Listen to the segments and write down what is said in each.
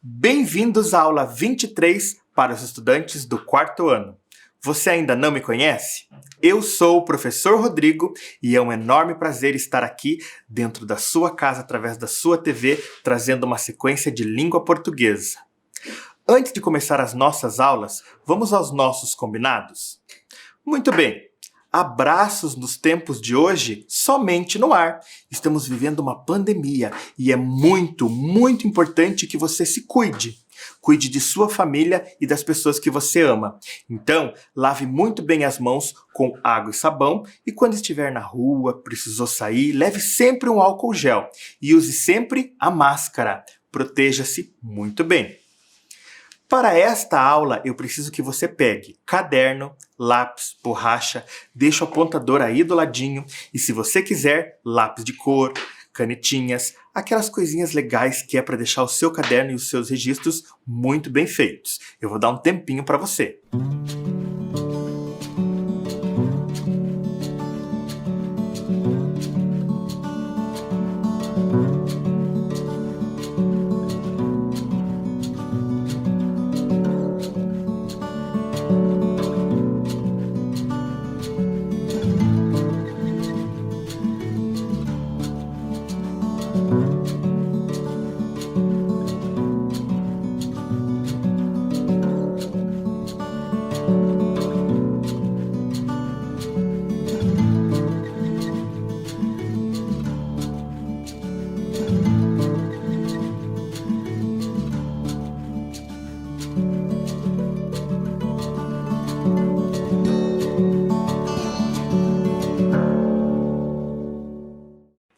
Bem-vindos à aula 23 para os estudantes do quarto ano. Você ainda não me conhece? Eu sou o professor Rodrigo e é um enorme prazer estar aqui dentro da sua casa através da sua TV, trazendo uma sequência de língua portuguesa. Antes de começar as nossas aulas, vamos aos nossos combinados? Muito bem. Abraços nos tempos de hoje somente no ar. Estamos vivendo uma pandemia e é muito importante que você se cuide. Cuide de sua família e das pessoas que você ama. Então, lave muito bem as mãos com água e sabão e quando estiver na rua, precisou sair, leve sempre um álcool gel e use sempre a máscara. Proteja-se muito bem. Para esta aula, eu preciso que você pegue caderno, lápis, borracha, deixe o apontador aí do ladinho e, se você quiser, lápis de cor, canetinhas, aquelas coisinhas legais que é para deixar o seu caderno e os seus registros muito bem feitos. Eu vou dar um tempinho para você.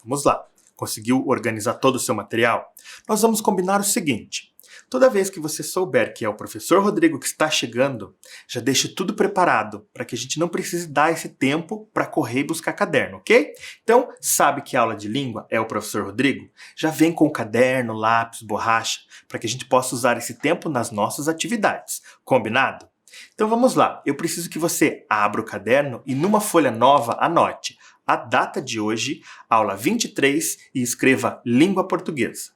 Vamos lá. Conseguiu organizar todo o seu material? Nós vamos combinar o seguinte. Toda vez que você souber que é o professor Rodrigo que está chegando, já deixe tudo preparado para que a gente não precise dar esse tempo para correr e buscar caderno, ok? Então, sabe que a aula de língua é o professor Rodrigo? Já vem com caderno, lápis, borracha, para que a gente possa usar esse tempo nas nossas atividades. Combinado? Então vamos lá. Eu preciso que você abra o caderno e numa folha nova anote a data de hoje, aula 23, e escreva língua portuguesa.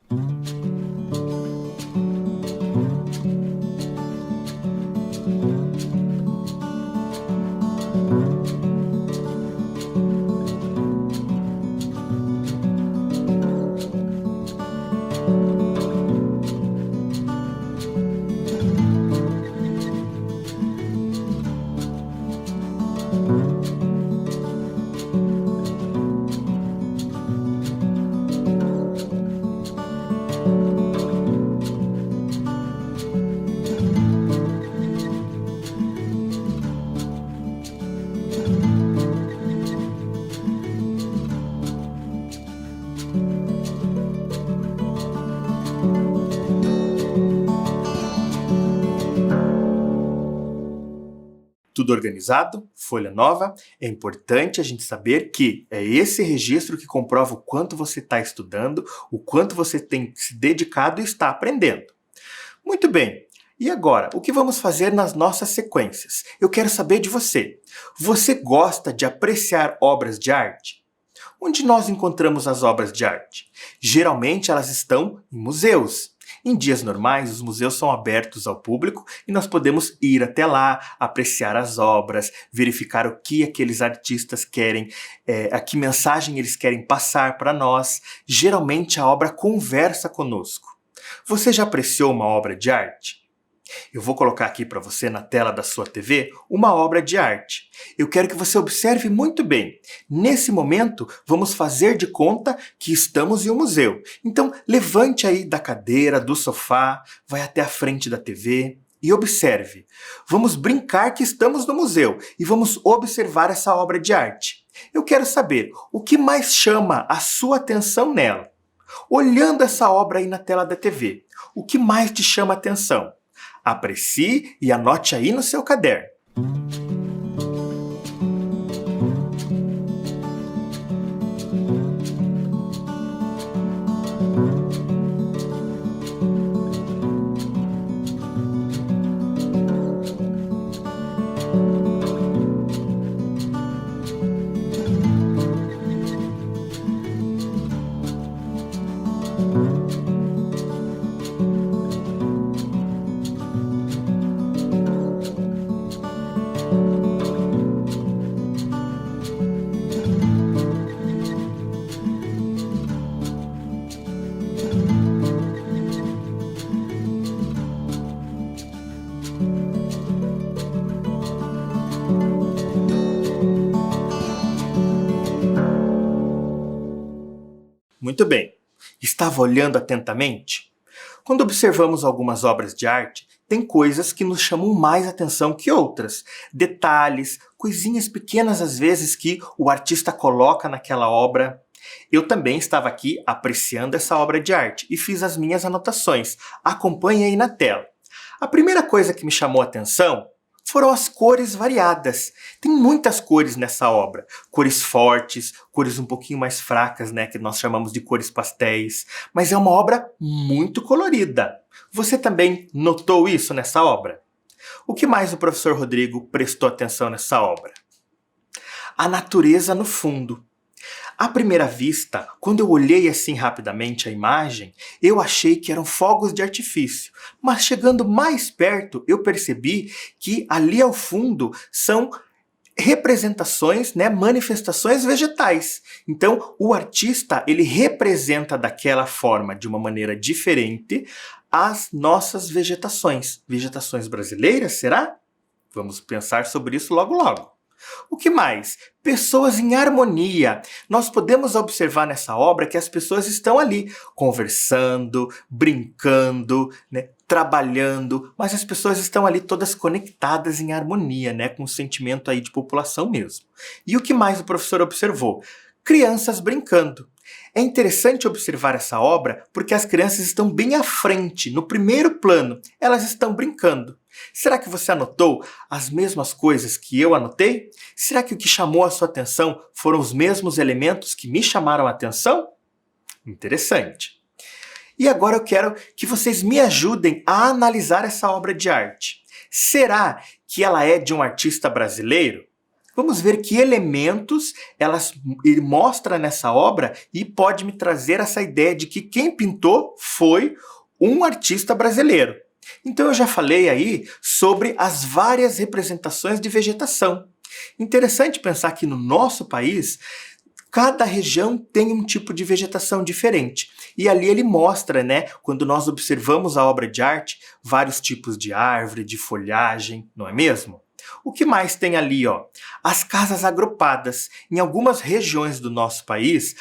Tudo organizado? Folha nova? É importante a gente saber que é esse registro que comprova o quanto você está estudando, o quanto você tem se dedicado e está aprendendo. Muito bem. E agora, o que vamos fazer nas nossas sequências? Eu quero saber de você. Você gosta de apreciar obras de arte? Onde nós encontramos as obras de arte? Geralmente elas estão em museus. Em dias normais, os museus são abertos ao público e nós podemos ir até lá, apreciar as obras, verificar o que aqueles artistas querem, a que mensagem eles querem passar para nós. Geralmente a obra conversa conosco. Você já apreciou uma obra de arte? Eu vou colocar aqui para você na tela da sua TV uma obra de arte. Eu quero que você observe muito bem. Nesse momento, vamos fazer de conta que estamos em um museu. Então, levante aí da cadeira, do sofá, vai até a frente da TV e observe. Vamos brincar que estamos no museu e vamos observar essa obra de arte. Eu quero saber o que mais chama a sua atenção nela. Olhando essa obra aí na tela da TV, o que mais te chama a atenção? Aprecie e anote aí no seu caderno. Muito bem. Estava olhando atentamente? Quando observamos algumas obras de arte, tem coisas que nos chamam mais atenção que outras. Detalhes, coisinhas pequenas às vezes que o artista coloca naquela obra. Eu também estava aqui apreciando essa obra de arte e fiz as minhas anotações. Acompanhe aí na tela. A primeira coisa que me chamou a atenção foram as cores variadas. Tem muitas cores nessa obra. Cores fortes, cores um pouquinho mais fracas, né, que nós chamamos de cores pastéis. Mas é uma obra muito colorida. Você também notou isso nessa obra? O que mais o professor Rodrigo prestou atenção nessa obra? A natureza no fundo. À primeira vista, quando eu olhei assim rapidamente a imagem, eu achei que eram fogos de artifício. Mas chegando mais perto, eu percebi que ali ao fundo são representações, né, manifestações vegetais. Então, o artista, ele representa daquela forma, de uma maneira diferente, as nossas vegetações. Vegetações brasileiras, será? Vamos pensar sobre isso logo logo. O que mais? Pessoas em harmonia. Nós podemos observar nessa obra que as pessoas estão ali conversando, brincando, né, trabalhando, mas as pessoas estão ali todas conectadas em harmonia, né, com um sentimento aí de população mesmo. E o que mais o professor observou? Crianças brincando. É interessante observar essa obra porque as crianças estão bem à frente, no primeiro plano. Elas estão brincando. Será que você anotou as mesmas coisas que eu anotei? Será que o que chamou a sua atenção foram os mesmos elementos que me chamaram a atenção? Interessante. E agora eu quero que vocês me ajudem a analisar essa obra de arte. Será que ela é de um artista brasileiro? Vamos ver que elementos ele mostra nessa obra e pode me trazer essa ideia de que quem pintou foi um artista brasileiro. Então eu já falei aí sobre as várias representações de vegetação. Interessante pensar que no nosso país, cada região tem um tipo de vegetação diferente. E ali ele mostra, né, quando nós observamos a obra de arte, vários tipos de árvore, de folhagem, não é mesmo? O que mais tem ali, ó? As casas agrupadas. Em algumas regiões do nosso país,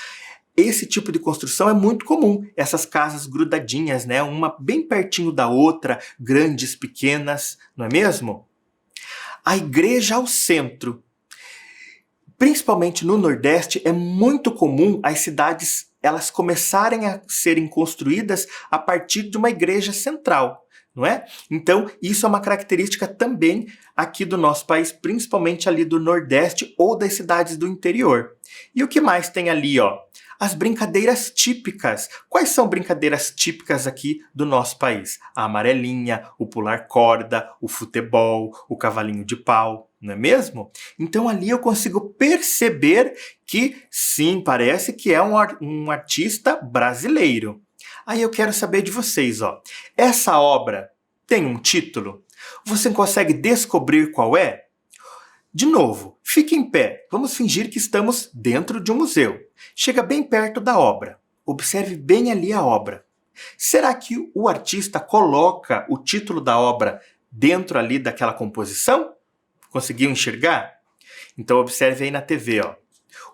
esse tipo de construção é muito comum. Essas casas grudadinhas, né? Uma bem pertinho da outra, grandes, pequenas, não é mesmo? A igreja ao centro. Principalmente no Nordeste, é muito comum as cidades elas começarem a serem construídas a partir de uma igreja central, não é? Então, isso é uma característica também aqui do nosso país, principalmente ali do Nordeste ou das cidades do interior. E o que mais tem ali, ó? As brincadeiras típicas. Quais são brincadeiras típicas aqui do nosso país? A amarelinha, o pular corda, o futebol, o cavalinho de pau, não é mesmo? Então ali eu consigo perceber que sim, parece que é um artista brasileiro. Aí eu quero saber de vocês, ó. Essa obra tem um título? Você consegue descobrir qual é? De novo, fique em pé. Vamos fingir que estamos dentro de um museu. Chega bem perto da obra. Observe bem ali a obra. Será que o artista coloca o título da obra dentro ali daquela composição? Conseguiu enxergar? Então observe aí na TV, ó.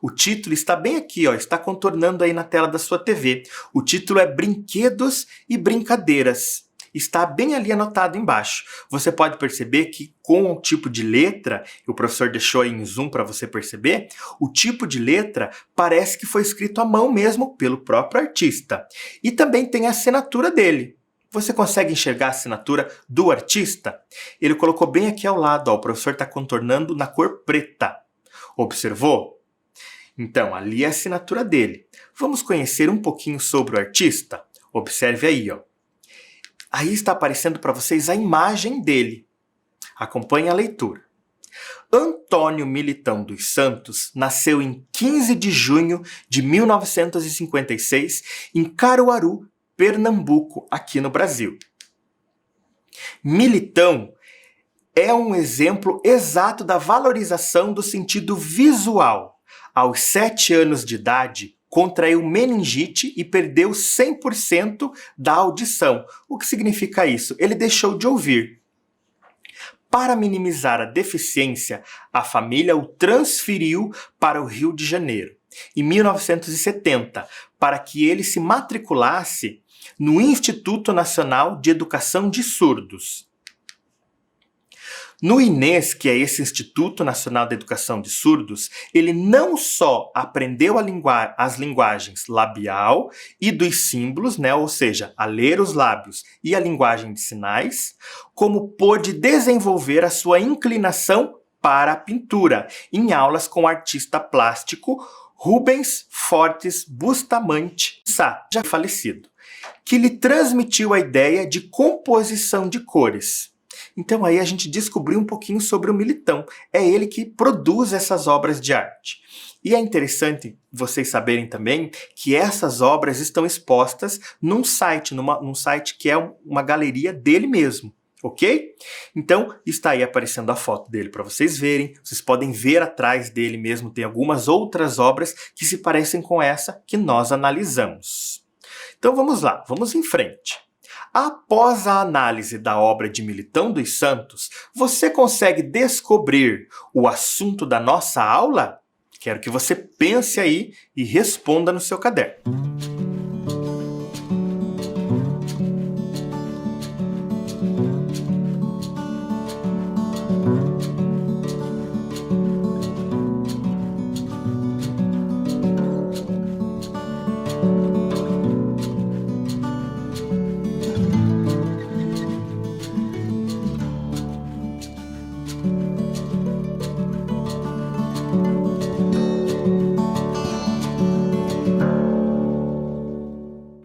O título está bem aqui, ó, está contornando aí na tela da sua TV. O título é Brinquedos e Brincadeiras. Está bem ali anotado embaixo. Você pode perceber que com o tipo de letra, o professor deixou aí em zoom para você perceber, o tipo de letra parece que foi escrito à mão mesmo pelo próprio artista. E também tem a assinatura dele. Você consegue enxergar a assinatura do artista? Ele colocou bem aqui ao lado, ó, o professor está contornando na cor preta. Observou? Então, ali é a assinatura dele. Vamos conhecer um pouquinho sobre o artista? Observe aí, ó. Aí está aparecendo para vocês a imagem dele. Acompanhe a leitura. Antônio Militão dos Santos nasceu em 15 de junho de 1956 em Caruaru, Pernambuco, aqui no Brasil. Militão é um exemplo exato da valorização do sentido visual. Aos 7 anos de idade, contraiu meningite e perdeu 100% da audição. O que significa isso? Ele deixou de ouvir. Para minimizar a deficiência, a família o transferiu para o Rio de Janeiro. em 1970, para que ele se matriculasse no Instituto Nacional de Educação de Surdos. No INES, que é esse Instituto Nacional de Educação de Surdos, ele não só aprendeu as linguagens labial e dos símbolos, né, ou seja, a ler os lábios e a linguagem de sinais, como pôde desenvolver a sua inclinação para a pintura, em aulas com o artista plástico Rubens Fortes Bustamante Sá, já falecido, que lhe transmitiu a ideia de composição de cores. Então aí a gente descobriu um pouquinho sobre o Militão. É ele que produz essas obras de arte. E é interessante vocês saberem também que essas obras estão expostas num site que é uma galeria dele mesmo. Ok? Então, está aí aparecendo a foto dele para vocês verem. Vocês podem ver atrás dele mesmo, tem algumas outras obras que se parecem com essa que nós analisamos. Então vamos lá, vamos em frente. Após a análise da obra de Militão dos Santos, você consegue descobrir o assunto da nossa aula? Quero que você pense aí e responda no seu caderno.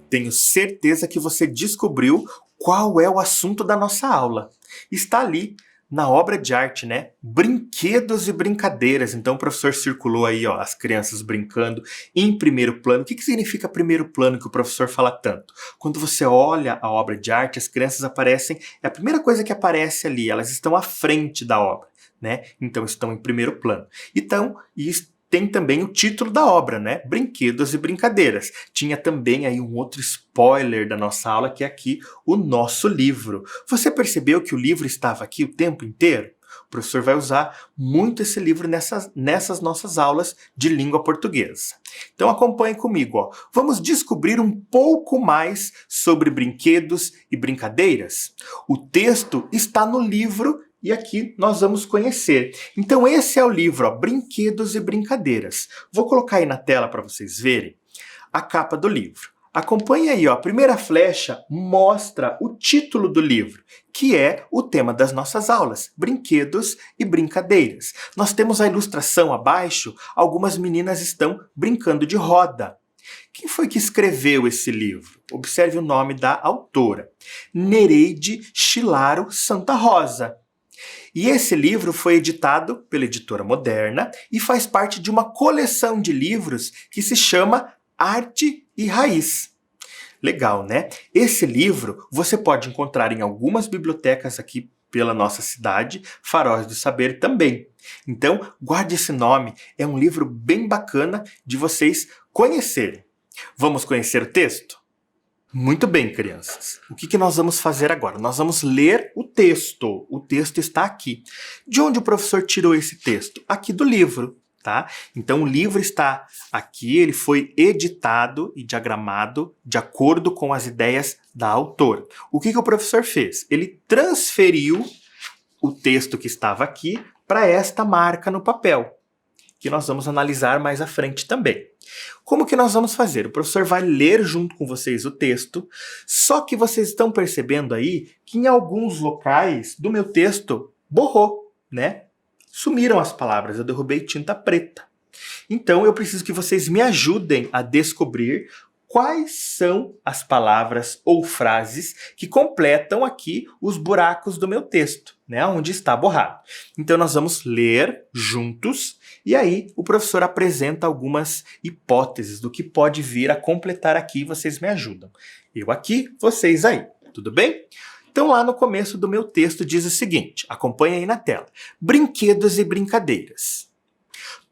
Tenho certeza que você descobriu qual é o assunto da nossa aula. Está ali na obra de arte, né? Brinquedos e brincadeiras. Então o professor circulou aí, ó, as crianças brincando em primeiro plano. O que significa primeiro plano que o professor fala tanto? Quando você olha a obra de arte, as crianças aparecem, é a primeira coisa que aparece ali, elas estão à frente da obra, né? Então estão em primeiro plano. Então, tem também o título da obra, né? Brinquedos e Brincadeiras. Tinha também aí um outro spoiler da nossa aula, que é aqui o nosso livro. Você percebeu que o livro estava aqui o tempo inteiro? O professor vai usar muito esse livro nessas nossas aulas de língua portuguesa. Então acompanhe comigo, ó. Vamos descobrir um pouco mais sobre brinquedos e brincadeiras? O texto está no livro e aqui nós vamos conhecer. Então esse é o livro, ó, Brinquedos e Brincadeiras. Vou colocar aí na tela para vocês verem a capa do livro. Acompanhe aí, ó, a primeira flecha mostra o título do livro, que é o tema das nossas aulas, Brinquedos e Brincadeiras. Nós temos a ilustração abaixo, algumas meninas estão brincando de roda. Quem foi que escreveu esse livro? Observe o nome da autora, Nereide Chilaro Santa Rosa. E esse livro foi editado pela Editora Moderna e faz parte de uma coleção de livros que se chama Arte e Raiz. Legal, né? Esse livro você pode encontrar em algumas bibliotecas aqui pela nossa cidade, Faróis do Saber também. Então, guarde esse nome, é um livro bem bacana de vocês conhecerem. Vamos conhecer o texto? Muito bem, crianças. O que nós vamos fazer agora? Nós vamos ler o texto. O texto está aqui. De onde o professor tirou esse texto? Aqui do livro, tá? Então o livro está aqui, ele foi editado e diagramado de acordo com as ideias da autora. O que o professor fez? Ele transferiu o texto que estava aqui para esta marca no papel, que nós vamos analisar mais à frente também. Como que nós vamos fazer? O professor vai ler junto com vocês o texto, só que vocês estão percebendo aí que em alguns locais do meu texto borrou, né? Sumiram as palavras, eu derrubei tinta preta. Então eu preciso que vocês me ajudem a descobrir quais são as palavras ou frases que completam aqui os buracos do meu texto, né, onde está borrado. Então nós vamos ler juntos e aí o professor apresenta algumas hipóteses do que pode vir a completar aqui e vocês me ajudam. Eu aqui, vocês aí, tudo bem? Então lá no começo do meu texto diz o seguinte, acompanha aí na tela. Brinquedos e brincadeiras.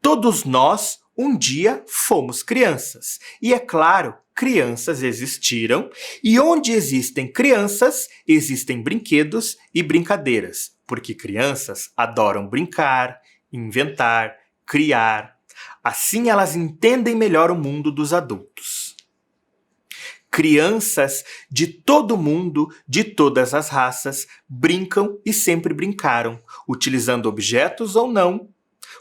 Todos nós um dia fomos crianças. E é claro, crianças existiram, e onde existem crianças, existem brinquedos e brincadeiras, porque crianças adoram brincar, inventar, criar. Assim elas entendem melhor o mundo dos adultos. Crianças de todo mundo, de todas as raças, brincam e sempre brincaram, utilizando objetos ou não.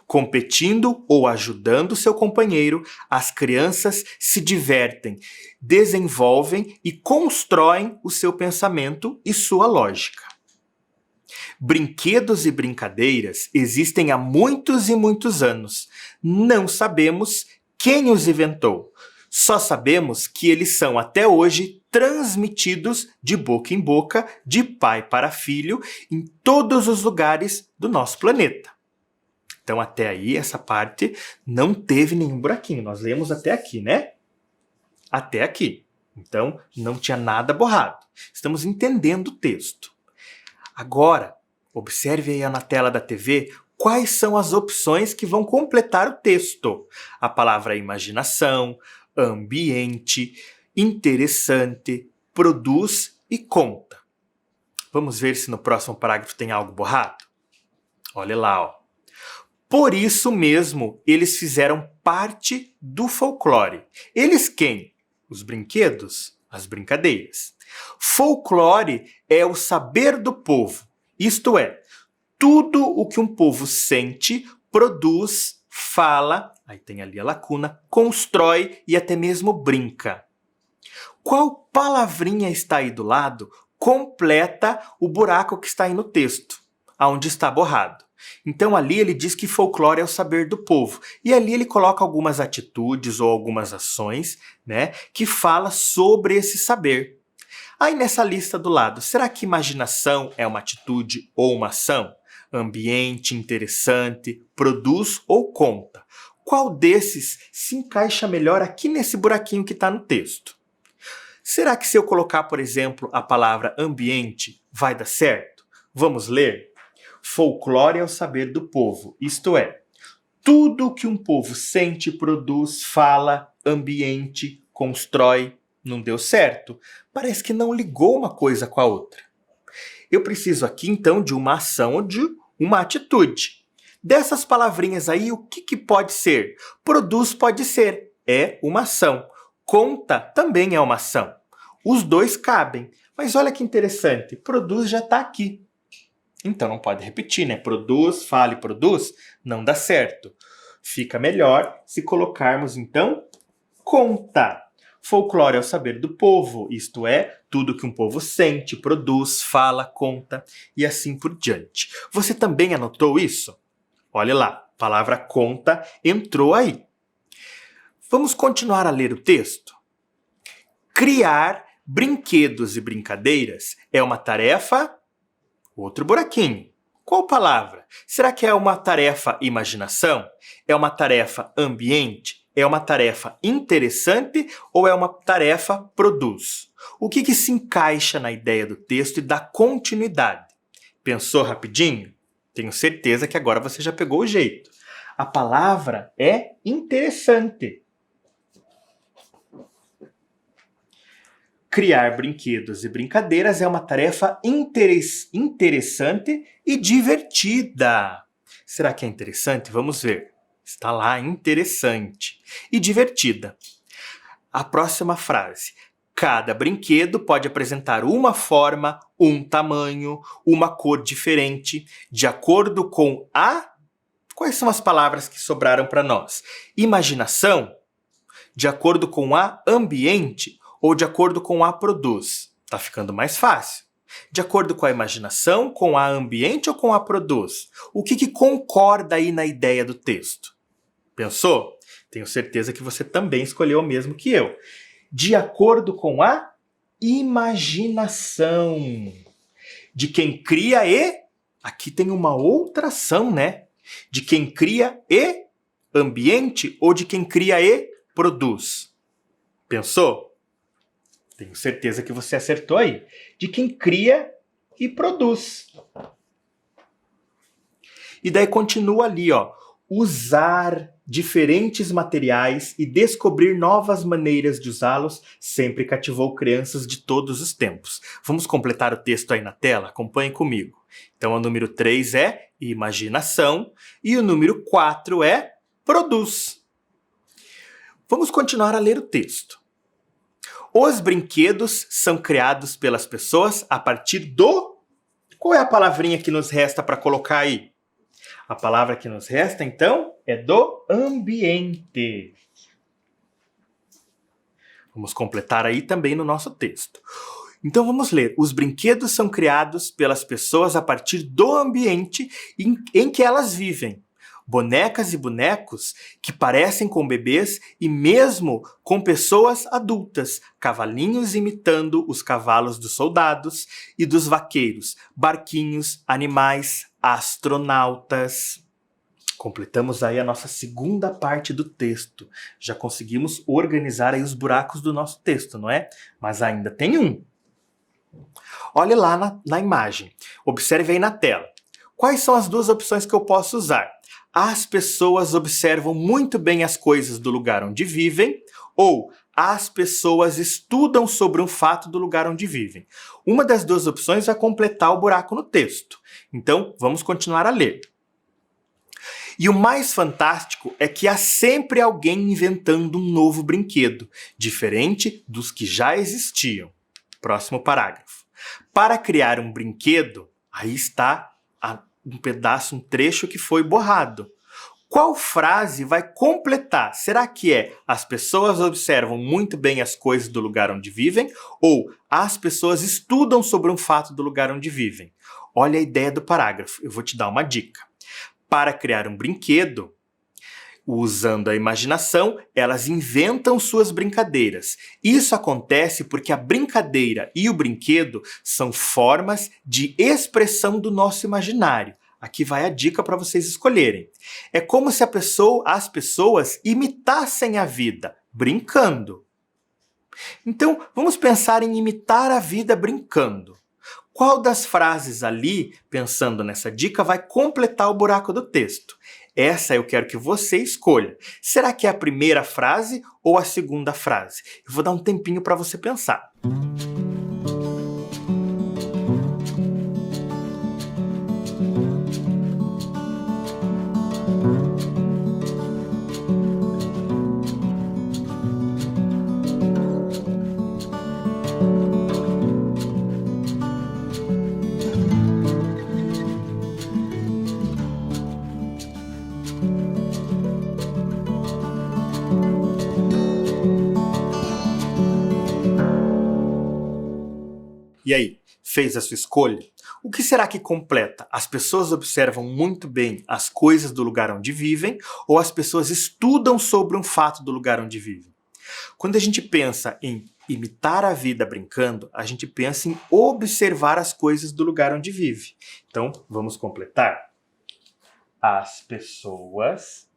Competindo ou ajudando seu companheiro, as crianças se divertem, desenvolvem e constroem o seu pensamento e sua lógica. Brinquedos e brincadeiras existem há muitos e muitos anos. Não sabemos quem os inventou. Só sabemos que eles são até hoje transmitidos de boca em boca, de pai para filho, em todos os lugares do nosso planeta. Então até aí essa parte não teve nenhum buraquinho. Nós lemos até aqui, né? Até aqui. Então não tinha nada borrado. Estamos entendendo o texto. Agora, observe aí na tela da TV quais são as opções que vão completar o texto. A palavra imaginação, ambiente, interessante, produz e conta. Vamos ver se no próximo parágrafo tem algo borrado? Olha lá, ó. Por isso mesmo, eles fizeram parte do folclore. Eles quem? Os brinquedos, as brincadeiras. Folclore é o saber do povo, isto é, tudo o que um povo sente, produz, fala, aí tem ali a lacuna, constrói e até mesmo brinca. Qual palavrinha está aí do lado completa o buraco que está aí no texto, aonde está borrado? Então ali ele diz que folclore é o saber do povo. E ali ele coloca algumas atitudes ou algumas ações, né, que fala sobre esse saber. Aí nessa lista do lado, será que imaginação é uma atitude ou uma ação? Ambiente, interessante, produz ou conta? Qual desses se encaixa melhor aqui nesse buraquinho que está no texto? Será que se eu colocar, por exemplo, a palavra ambiente, vai dar certo? Vamos ler? Folclore é o saber do povo, isto é, tudo que um povo sente, produz, fala, ambiente, constrói. Não deu certo? Parece que não ligou uma coisa com a outra. Eu preciso aqui então de uma ação ou de uma atitude. Dessas palavrinhas aí, o que pode ser? Produz pode ser, é uma ação. Conta também é uma ação. Os dois cabem. Mas olha que interessante, produz já está aqui. Então não pode repetir, né? Produz, fala e produz, não dá certo. Fica melhor se colocarmos, então, conta. Folclore é o saber do povo, isto é, tudo que um povo sente, produz, fala, conta e assim por diante. Você também anotou isso? Olha lá, a palavra conta entrou aí. Vamos continuar a ler o texto? Criar brinquedos e brincadeiras é uma tarefa... Outro buraquinho. Qual palavra? Será que é uma tarefa imaginação? É uma tarefa ambiente? É uma tarefa interessante ou é uma tarefa produz? O que se encaixa na ideia do texto e dá continuidade? Pensou rapidinho? Tenho certeza que agora você já pegou o jeito. A palavra é interessante. Criar brinquedos e brincadeiras é uma tarefa interessante e divertida. Será que é interessante? Vamos ver. Está lá, interessante e divertida. A próxima frase. Cada brinquedo pode apresentar uma forma, um tamanho, uma cor diferente, de acordo com a... Quais são as palavras que sobraram para nós? Imaginação, de acordo com a ambiente, ou de acordo com a produz? Tá ficando mais fácil. De acordo com a imaginação, com a ambiente ou com a produz? O que concorda aí na ideia do texto? Pensou? Tenho certeza que você também escolheu o mesmo que eu. De acordo com a imaginação. De quem cria e... Aqui tem uma outra ação, né? De quem cria e ambiente ou de quem cria e produz? Pensou? Tenho certeza que você acertou aí. De quem cria e produz. E daí continua ali, ó. Usar diferentes materiais e descobrir novas maneiras de usá-los sempre cativou crianças de todos os tempos. Vamos completar o texto aí na tela? Acompanhe comigo. Então, o número 3 é imaginação e o número 4 é produz. Vamos continuar a ler o texto. Os brinquedos são criados pelas pessoas a partir do... Qual é a palavrinha que nos resta para colocar aí? A palavra que nos resta, então, é do ambiente. Vamos completar aí também no nosso texto. Então vamos ler. Os brinquedos são criados pelas pessoas a partir do ambiente em que elas vivem. Bonecas e bonecos que parecem com bebês e mesmo com pessoas adultas, cavalinhos imitando os cavalos dos soldados e dos vaqueiros, barquinhos, animais, astronautas. Completamos aí a nossa segunda parte do texto. Já conseguimos organizar aí os buracos do nosso texto, não é? Mas ainda tem um. Olhe lá na imagem. Observe aí na tela. Quais são as duas opções que eu posso usar? As pessoas observam muito bem as coisas do lugar onde vivem, ou as pessoas estudam sobre um fato do lugar onde vivem. Uma das duas opções vai completar o buraco no texto. Então, vamos continuar a ler. E o mais fantástico é que há sempre alguém inventando um novo brinquedo, diferente dos que já existiam. Próximo parágrafo. Para criar um brinquedo, aí está um pedaço, um trecho que foi borrado. Qual frase vai completar? Será que é as pessoas observam muito bem as coisas do lugar onde vivem ou as pessoas estudam sobre um fato do lugar onde vivem? Olha a ideia do parágrafo, eu vou te dar uma dica. Para criar um brinquedo, usando a imaginação, elas inventam suas brincadeiras. Isso acontece porque a brincadeira e o brinquedo são formas de expressão do nosso imaginário. Aqui vai a dica para vocês escolherem. É como se as pessoas imitassem a vida, brincando. Então, vamos pensar em imitar a vida brincando. Qual das frases ali, pensando nessa dica, vai completar o buraco do texto? Essa eu quero que você escolha. Será que é a primeira frase ou a segunda frase? Eu vou dar um tempinho para você pensar. E aí, fez a sua escolha? O que será que completa? As pessoas observam muito bem as coisas do lugar onde vivem ou as pessoas estudam sobre um fato do lugar onde vivem? Quando a gente pensa em imitar a vida brincando, a gente pensa em observar as coisas do lugar onde vive. Então, vamos completar. As pessoas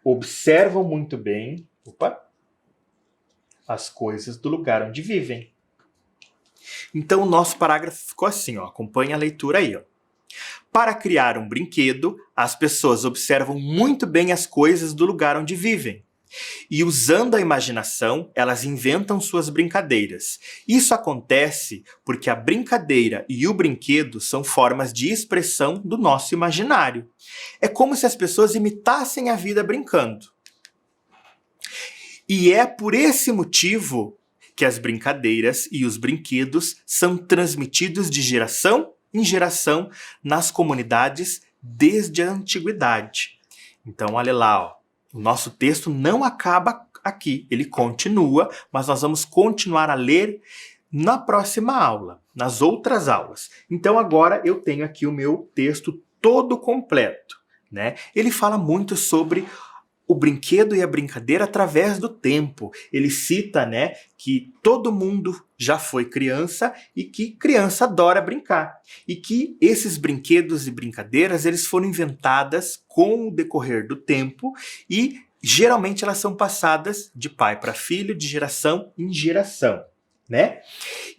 observam muito bem... as coisas do lugar onde vivem. Então, o nosso parágrafo ficou assim, ó. Acompanha a leitura aí, ó. Para criar um brinquedo, as pessoas observam muito bem as coisas do lugar onde vivem. E usando a imaginação, elas inventam suas brincadeiras. Isso acontece porque a brincadeira e o brinquedo são formas de expressão do nosso imaginário. É como se as pessoas imitassem a vida brincando. E é por esse motivo que as brincadeiras e os brinquedos são transmitidos de geração em geração nas comunidades desde a antiguidade. Então, olha lá, ó, o nosso texto não acaba aqui, ele continua, mas nós vamos continuar a ler na próxima aula, nas outras aulas. Então, agora eu tenho aqui o meu texto todo completo, né? Ele fala muito sobre o brinquedo e a brincadeira através do tempo. Ele cita, né, que todo mundo já foi criança e que criança adora brincar. E que esses brinquedos e brincadeiras, eles foram inventadas com o decorrer do tempo e geralmente elas são passadas de pai para filho, de geração em geração, né?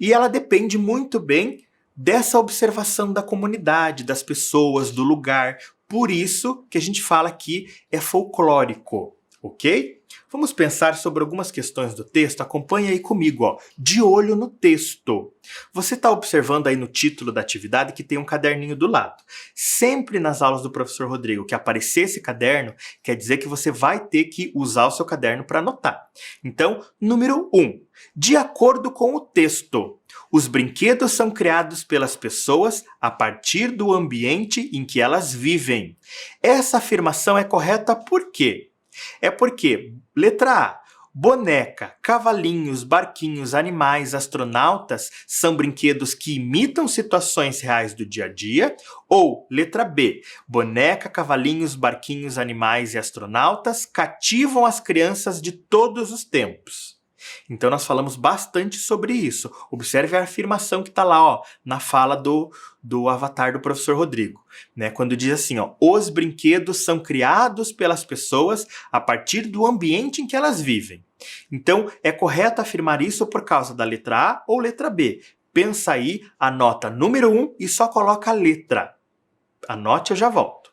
E ela depende muito bem dessa observação da comunidade, das pessoas, do lugar. Por isso que a gente fala que é folclórico, ok? Vamos pensar sobre algumas questões do texto. Acompanhe aí comigo, ó, de olho no texto. Você está observando aí no título da atividade que tem um caderninho do lado. Sempre nas aulas do professor Rodrigo que aparecer esse caderno, quer dizer que você vai ter que usar o seu caderno para anotar. Então, número 1. De acordo com o texto, os brinquedos são criados pelas pessoas a partir do ambiente em que elas vivem. Essa afirmação é correta por quê? É porque, letra A, boneca, cavalinhos, barquinhos, animais, astronautas são brinquedos que imitam situações reais do dia a dia. Ou, letra B, boneca, cavalinhos, barquinhos, animais e astronautas cativam as crianças de todos os tempos. Então nós falamos bastante sobre isso. Observe a afirmação que está lá, ó, na fala do avatar do professor Rodrigo, né? Quando diz assim, ó, os brinquedos são criados pelas pessoas a partir do ambiente em que elas vivem. Então é correto afirmar isso por causa da letra A ou letra B. Pensa aí, anota número 1 e só coloca a letra. Anote, eu já volto.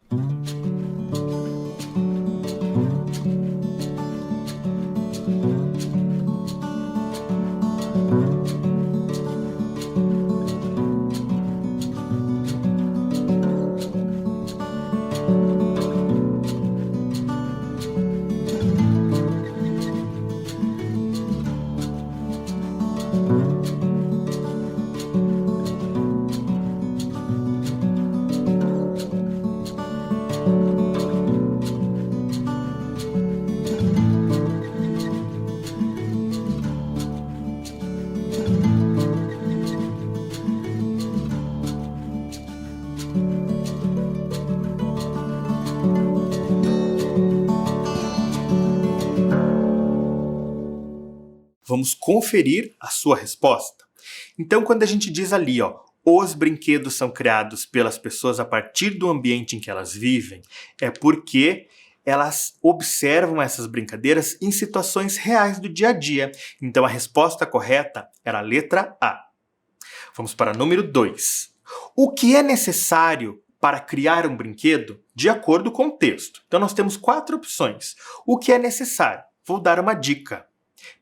Vamos conferir a sua resposta. Então, quando a gente diz ali, ó, os brinquedos são criados pelas pessoas a partir do ambiente em que elas vivem, é porque elas observam essas brincadeiras em situações reais do dia a dia. Então, a resposta correta era a letra A. Vamos para número 2. O que é necessário para criar um brinquedo de acordo com o texto? Então, nós temos 4 opções. O que é necessário? Vou dar uma dica.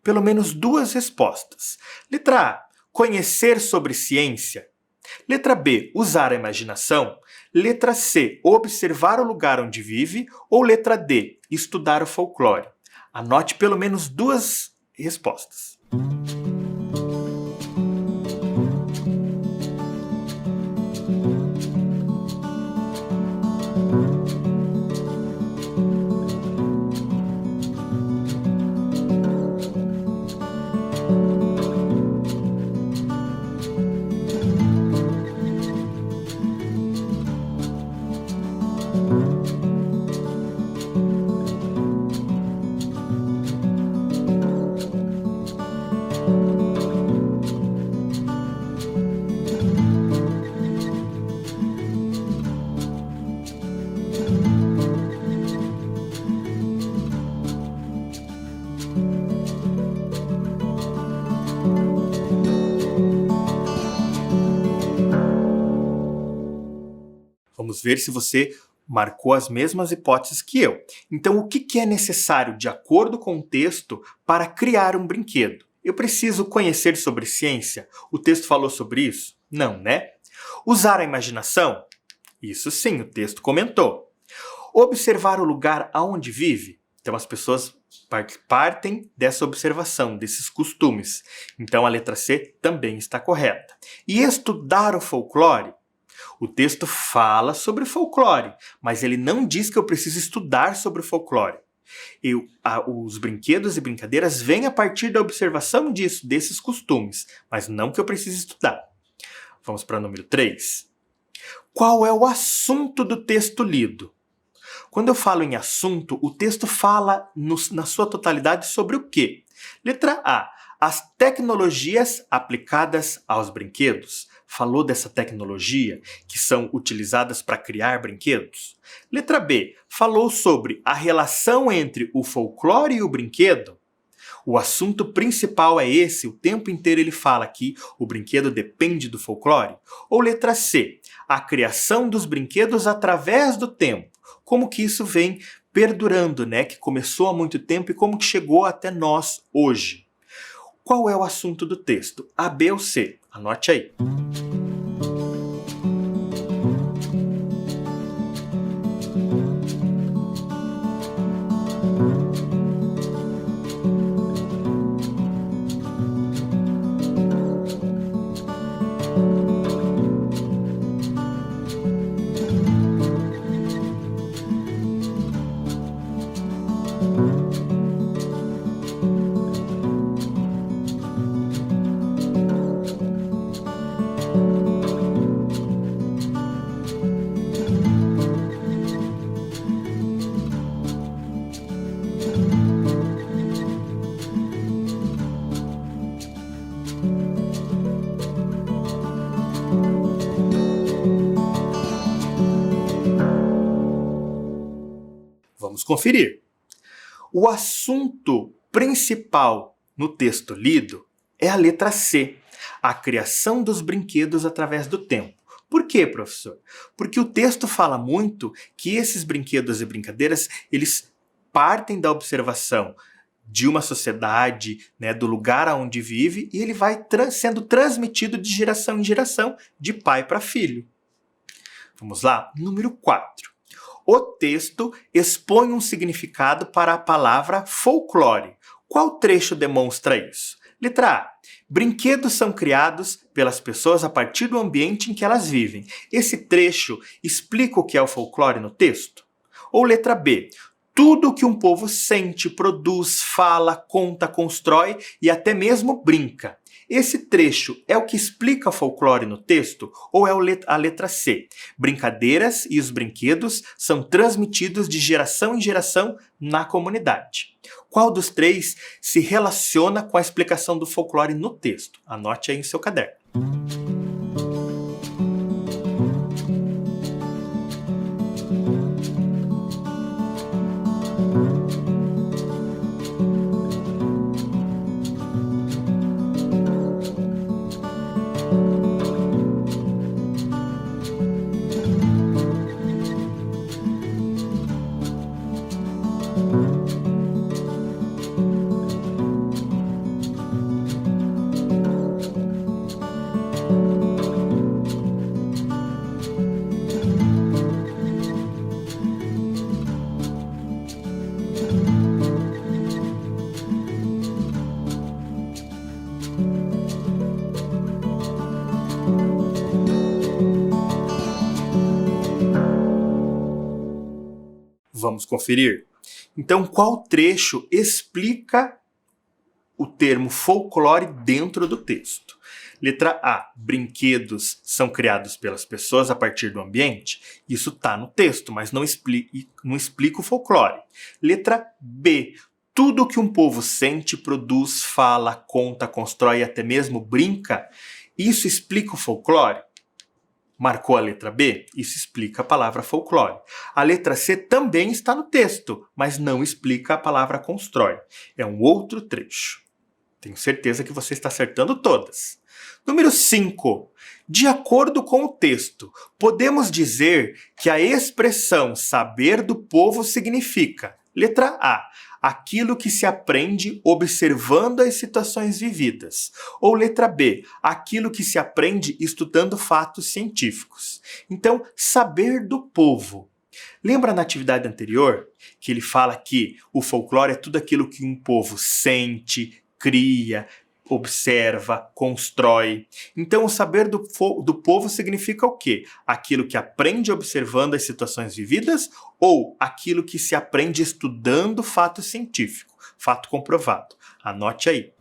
Pelo menos 2 respostas. Letra A, conhecer sobre ciência. Letra B, usar a imaginação. Letra C, observar o lugar onde vive. Ou letra D, estudar o folclore. Anote pelo menos 2 respostas. Vamos ver se você marcou as mesmas hipóteses que eu. Então, o que é necessário, de acordo com o texto, para criar um brinquedo? Eu preciso conhecer sobre ciência? O texto falou sobre isso? Não, né? Usar a imaginação? Isso sim, o texto comentou. Observar o lugar aonde vive? Então, as pessoas partem dessa observação, desses costumes. Então, a letra C também está correta. E estudar o folclore? O texto fala sobre folclore, mas ele não diz que eu preciso estudar sobre o folclore. Os brinquedos e brincadeiras vêm a partir da observação disso, desses costumes, mas não que eu precise estudar. Vamos para o número 3. Qual é o assunto do texto lido? Quando eu falo em assunto, o texto fala na sua totalidade sobre o quê? Letra A. As tecnologias aplicadas aos brinquedos. Falou dessa tecnologia que são utilizadas para criar brinquedos? Letra B. Falou sobre a relação entre o folclore e o brinquedo? O assunto principal é esse, o tempo inteiro ele fala que o brinquedo depende do folclore? Ou letra C. A criação dos brinquedos através do tempo? Como que isso vem perdurando, né, que começou há muito tempo e como que chegou até nós hoje. Qual é o assunto do texto? A, B ou C? Anote aí. Vamos conferir. O assunto principal no texto lido é a letra C, a criação dos brinquedos através do tempo. Por quê, professor? Porque o texto fala muito que esses brinquedos e brincadeiras, eles partem da observação de uma sociedade, né, do lugar aonde vive, e ele vai sendo transmitido de geração em geração, de pai para filho. Vamos lá? Número 4. O texto expõe um significado para a palavra folclore. Qual trecho demonstra isso? Letra A. Brinquedos são criados pelas pessoas a partir do ambiente em que elas vivem. Esse trecho explica o que é o folclore no texto? Ou letra B. Tudo o que um povo sente, produz, fala, conta, constrói e até mesmo brinca. Esse trecho é o que explica o folclore no texto ou é a letra C? Brincadeiras e os brinquedos são transmitidos de geração em geração na comunidade. Qual dos três se relaciona com a explicação do folclore no texto? Anote aí em seu caderno. Vamos conferir. Então, qual trecho explica o termo folclore dentro do texto? Letra A. Brinquedos são criados pelas pessoas a partir do ambiente. Isso está no texto, mas não explica o folclore. Letra B. Tudo que um povo sente, produz, fala, conta, constrói e até mesmo brinca. Isso explica o folclore? Marcou a letra B? Isso explica a palavra folclore. A letra C também está no texto, mas não explica a palavra constrói. É um outro trecho. Tenho certeza que você está acertando todas. Número 5. De acordo com o texto, podemos dizer que a expressão saber do povo significa: letra A. Aquilo que se aprende observando as situações vividas. Ou letra B, aquilo que se aprende estudando fatos científicos. Então, saber do povo. Lembra na atividade anterior que ele fala que o folclore é tudo aquilo que um povo sente, cria, observa, constrói. Então, o saber do povo significa o quê? Aquilo que aprende observando as situações vividas ou aquilo que se aprende estudando fato científico, fato comprovado. Anote aí.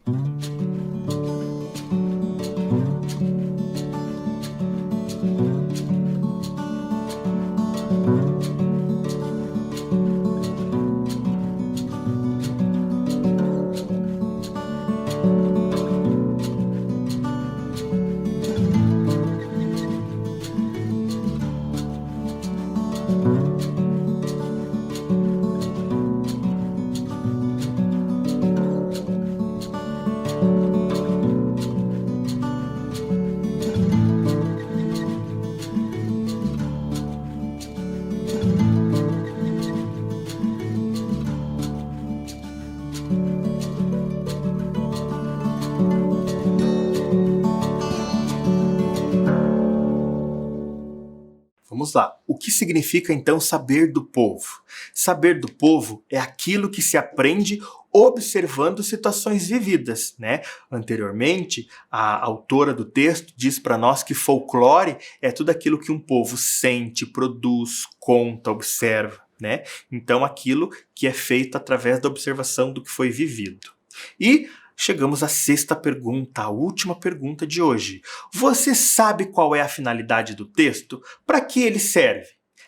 Vamos lá. O que significa então saber do povo? Saber do povo é aquilo que se aprende observando situações vividas, né? Anteriormente, a autora do texto diz para nós que folclore é tudo aquilo que um povo sente, produz, conta, observa, né? Então, aquilo que é feito através da observação do que foi vivido. E chegamos à sexta pergunta, a última pergunta de hoje. Você sabe qual é a finalidade do texto? Para que ele serve?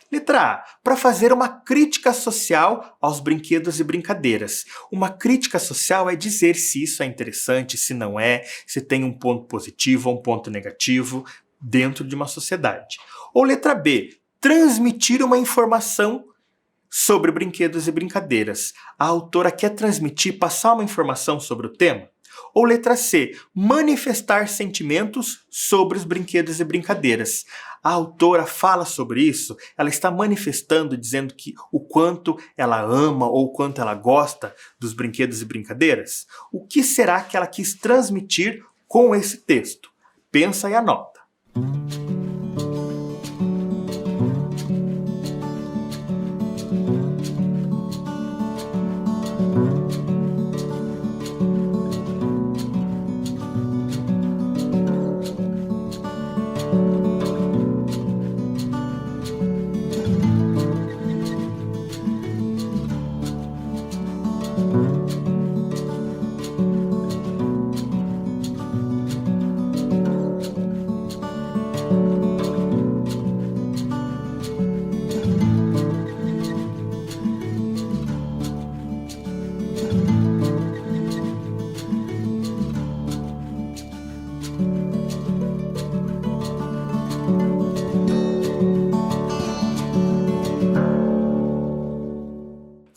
Letra A, para fazer uma crítica social aos brinquedos e brincadeiras. Uma crítica social é dizer se isso é interessante, se não é, se tem um ponto positivo ou um ponto negativo dentro de uma sociedade. Ou letra B, transmitir uma informação sobre brinquedos e brincadeiras. A autora quer transmitir, passar uma informação sobre o tema? Ou letra C, manifestar sentimentos sobre os brinquedos e brincadeiras. A autora fala sobre isso, ela está manifestando, dizendo que o quanto ela ama ou o quanto ela gosta dos brinquedos e brincadeiras. O que será que ela quis transmitir com esse texto? Pensa e anota.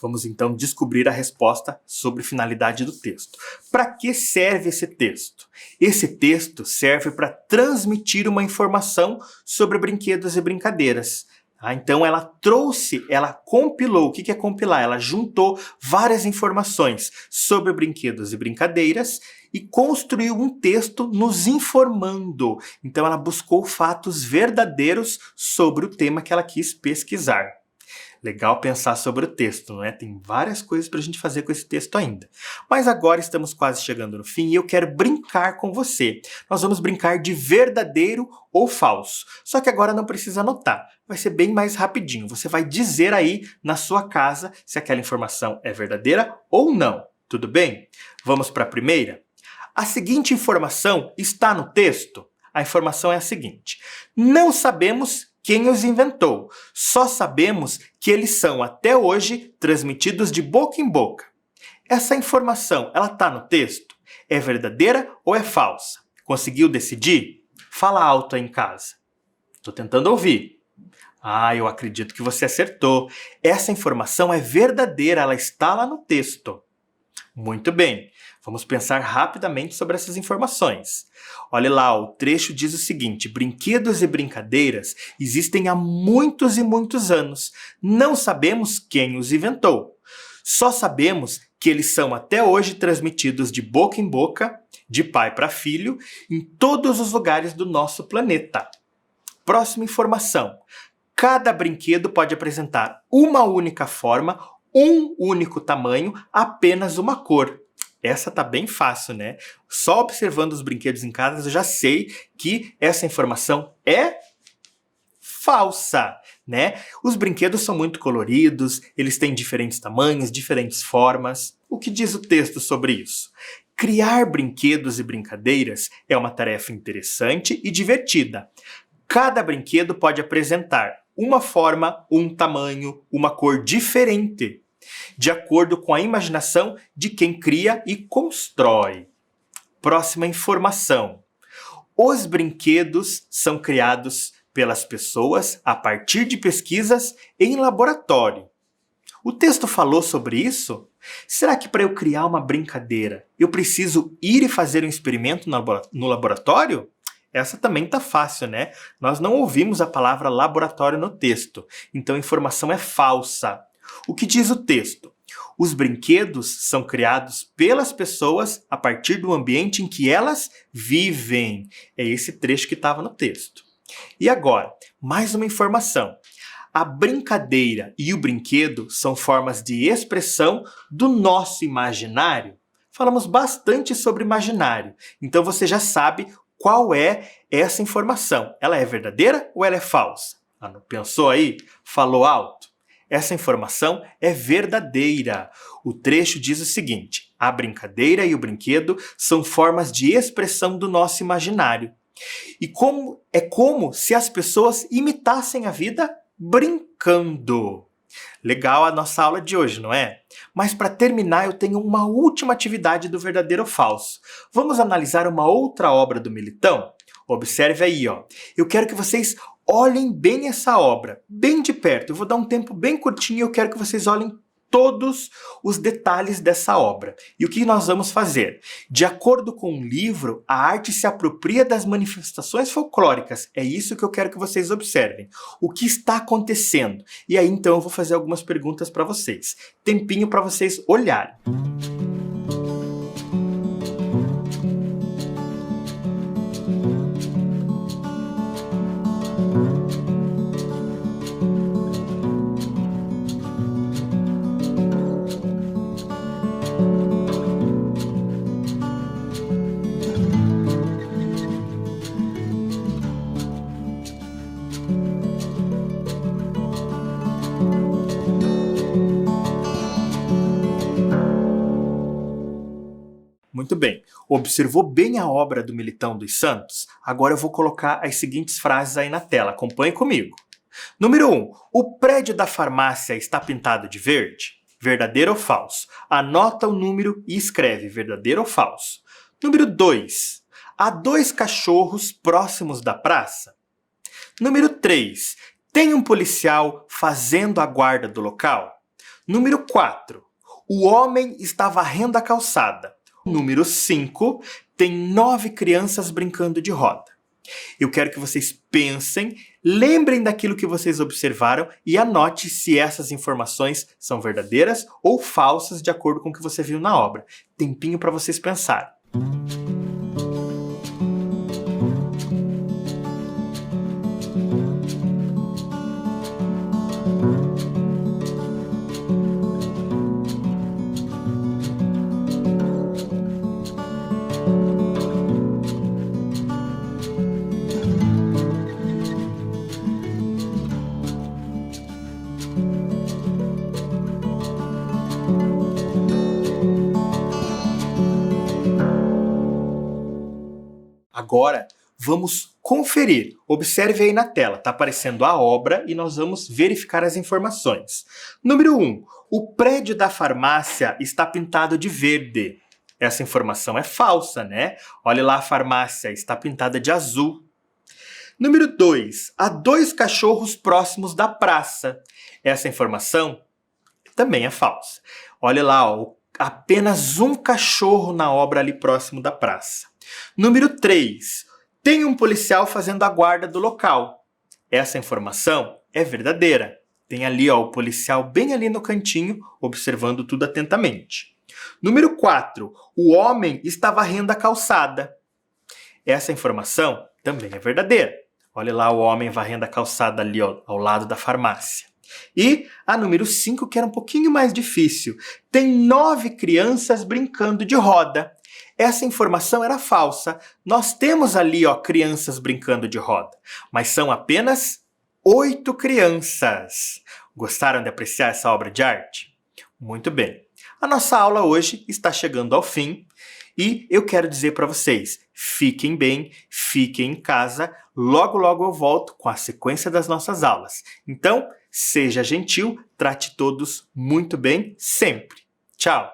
Vamos então descobrir a resposta sobre finalidade do texto. Para que serve esse texto? Esse texto serve para transmitir uma informação sobre brinquedos e brincadeiras. Então ela trouxe, ela compilou. O que é compilar? Ela juntou várias informações sobre brinquedos e brincadeiras e construiu um texto nos informando. Então ela buscou fatos verdadeiros sobre o tema que ela quis pesquisar. Legal pensar sobre o texto, não é? Tem várias coisas para a gente fazer com esse texto ainda. Mas agora estamos quase chegando no fim e eu quero brincar com você. Nós vamos brincar de verdadeiro ou falso. Só que agora não precisa anotar. Vai ser bem mais rapidinho. Você vai dizer aí na sua casa se aquela informação é verdadeira ou não. Tudo bem? Vamos para a primeira? A seguinte informação está no texto. A informação é a seguinte: não sabemos quem os inventou. Só sabemos que eles são, até hoje, transmitidos de boca em boca. Essa informação, ela está no texto? É verdadeira ou é falsa? Conseguiu decidir? Fala alto aí em casa. Estou tentando ouvir. Eu acredito que você acertou. Essa informação é verdadeira, ela está lá no texto. Muito bem. Vamos pensar rapidamente sobre essas informações. Olha lá, o trecho diz o seguinte: brinquedos e brincadeiras existem há muitos e muitos anos. Não sabemos quem os inventou. Só sabemos que eles são até hoje transmitidos de boca em boca, de pai para filho, em todos os lugares do nosso planeta. Próxima informação. Cada brinquedo pode apresentar uma única forma, um único tamanho, apenas uma cor. Essa tá bem fácil, né? Só observando os brinquedos em casa eu já sei que essa informação é falsa, né? Os brinquedos são muito coloridos, eles têm diferentes tamanhos, diferentes formas. O que diz o texto sobre isso? Criar brinquedos e brincadeiras é uma tarefa interessante e divertida. Cada brinquedo pode apresentar uma forma, um tamanho, uma cor diferente, de acordo com a imaginação de quem cria e constrói. Próxima informação. Os brinquedos são criados pelas pessoas a partir de pesquisas em laboratório. O texto falou sobre isso? Será que para eu criar uma brincadeira, eu preciso ir e fazer um experimento no laboratório? Essa também tá fácil, né? Nós não ouvimos a palavra laboratório no texto, então a informação é falsa. O que diz o texto? Os brinquedos são criados pelas pessoas a partir do ambiente em que elas vivem. É esse trecho que estava no texto. E agora, mais uma informação. A brincadeira e o brinquedo são formas de expressão do nosso imaginário. Falamos bastante sobre imaginário, então você já sabe qual é essa informação. Ela é verdadeira ou ela é falsa? Não pensou aí? Falou alto? Essa informação é verdadeira. O trecho diz o seguinte: a brincadeira e o brinquedo são formas de expressão do nosso imaginário. E como se as pessoas imitassem a vida brincando. Legal a nossa aula de hoje, não é? Mas para terminar, eu tenho uma última atividade do verdadeiro ou falso. Vamos analisar uma outra obra do Militão? Observe aí, ó. Eu quero que vocês olhem bem essa obra, bem de perto. Eu vou dar um tempo bem curtinho e eu quero que vocês olhem todos os detalhes dessa obra. E o que nós vamos fazer? De acordo com o livro, a arte se apropria das manifestações folclóricas. É isso que eu quero que vocês observem. O que está acontecendo? E aí, então, eu vou fazer algumas perguntas para vocês. Tempinho para vocês olharem. Muito bem. Observou bem a obra do Militão dos Santos? Agora eu vou colocar as seguintes frases aí na tela. Acompanhe comigo. Número 1. O prédio da farmácia está pintado de verde? Verdadeiro ou falso? Anota o número e escreve verdadeiro ou falso. Número 2. Há 2 cachorros próximos da praça? Número 3. Tem um policial fazendo a guarda do local? Número 4. O homem está varrendo a calçada? Número 5, tem 9 crianças brincando de roda. Eu quero que vocês pensem, lembrem daquilo que vocês observaram e anote se essas informações são verdadeiras ou falsas de acordo com o que você viu na obra. Tempinho para vocês pensarem. Agora, vamos conferir. Observe aí na tela, está aparecendo a obra e nós vamos verificar as informações. Número 1. O prédio da farmácia está pintado de verde. Essa informação é falsa, né? Olha lá, a farmácia está pintada de azul. Número 2. Há 2 cachorros próximos da praça. Essa informação também é falsa. Olha lá, ó, apenas um cachorro na obra ali próximo da praça. Número 3. Tem um policial fazendo a guarda do local. Essa informação é verdadeira. Tem ali, ó, o policial bem ali no cantinho, observando tudo atentamente. Número 4. O homem está varrendo a calçada. Essa informação também é verdadeira. Olha lá o homem varrendo a calçada ali, ó, ao lado da farmácia. E a número 5, que era um pouquinho mais difícil. Tem 9 crianças brincando de roda. Essa informação era falsa. Nós temos ali, ó, crianças brincando de roda, mas são apenas 8 crianças. Gostaram de apreciar essa obra de arte? Muito bem. A nossa aula hoje está chegando ao fim e eu quero dizer para vocês, fiquem bem, fiquem em casa. Logo, logo eu volto com a sequência das nossas aulas. Então, seja gentil, trate todos muito bem sempre. Tchau!